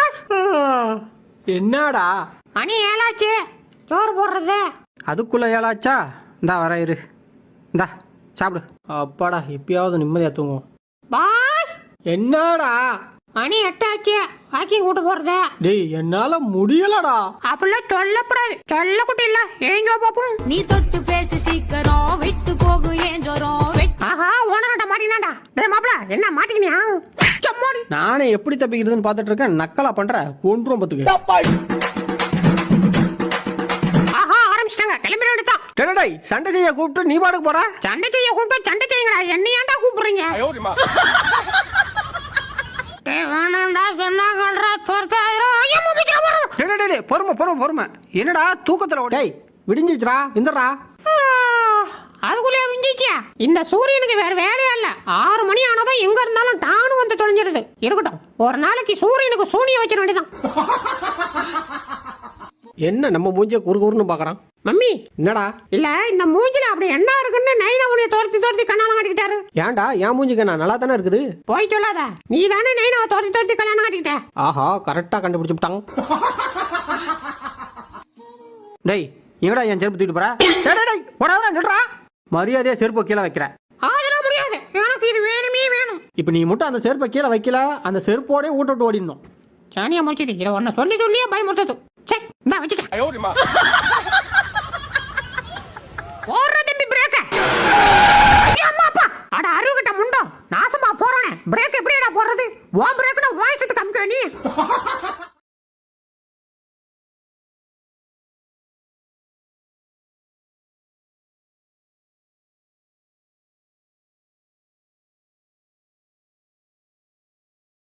Pass என்னடா மணி 7 ஆச்சு, சோறு போடுறது. அதுக்குள்ள 7 ஆச்சா? இந்தா வர இரு, இந்தா சாப்பிடு. அப்பாடா எப்பயாவது நிம்மதியா தூங்கும். பாஸ் என்னடா மணி 8 ஆச்சு, வாக்கிங் கூட்டு போறது. டேய் என்னால முடியலடா. அப்படிலாம் சொல்லப்படாது, சொல்ல குட்டி இல்ல. ஏங்க பாப்போம். நீ தொட்டு பேசி சீக்கிரம் விட்டு போகு ஏன் ஜோரம். ஆஹா ஓனர்கிட்ட மாட்டினாடா. டேய் மாப்ள என்ன மாட்டிக்கினியா? சம்மாடி. நானே எப்படி தப்பிக்கிறதுன்னு பாத்துட்டு இருக்கேன். நக்கலா பண்ற கொன்றும் பத்துக்கு. ஆஹா ஆரம்பிச்சிட்டாங்க, கிளம்பிட வேண்டியதான். டேய் சண்டை செய்ய கூப்பிட்டு நீ பாட்டுக்கு போற. சண்டை செய்ய கூப்பிட்டு சண்டை செய்யுங்கடா, என்ன ஏன்டா கூப்பிடுறீங்க? வேணாண்டா சொன்னா கல்றா தோர்த்தாயிரம். ஐயா மூப்பிக்கிறா போறோம். டேய் பொறுமை பொறுமை பொறுமை. என்னடா தூக்கத்துல டேய் விடிஞ்சிச்சுடா, இந்தடா. அதுக்குள்ளே விஞ்சிச்சா? இந்த சூரியனுக்கு வேற வேலையா இல்ல. 6 மணி ஆனதும் எங்க இருந்தாலும் டானு வந்து தொலைஞ்சிருது. இருக்கட்டும், ஒரு நாளைக்கு சூரியனுக்கு சூனிய வச்சிட வேண்டியதான். என்ன நம்ம மூஞ்சிய குறுன்னு பாக்குறான். மம்மி என்னடா? இல்ல இந்த மூஞ்சில அப்படி என்ன இருக்குன்னு நைனா உன்னைய தோர்த்தி கல்யாணம் கட்டிக்கிட்டாரு. ஏன்டா என் மூஞ்சிக்கு நான் நல்லா தானே இருக்குது. போய் சொல்லாத, நீ தானே நைனாவை தோர்த்தி கல்யாணம் கட்டிக்கிட்ட. ஆஹா கரெக்டா கண்டுபிடிச்சுட்டான். டேய் எங்கடா என் செருப்பு தூக்கிட்டு போற? டேய் போடாதடா, நில்றா. மரியாதையா செருப்பு கீழே வைக்கிற. அதெல்லாம் முடியாது, எனக்கு இது வேணுமே வேணும். இப்ப நீ மட்டும் அந்த செருப்பை கீழே வைக்கல, அந்த செருப்போடய விட்டு ஓடிடணும். சானியா முடிச்சது இதை ஒன்ன சொல்லியே பயமுறுத்தது. சரி இந்தா வச்சுக்க. போற தம்பி பிரேக்க. அட அருகிட்ட முண்டோ நாசமா போறானே, பிரேக் எப்படிடா போடுறது? ஓ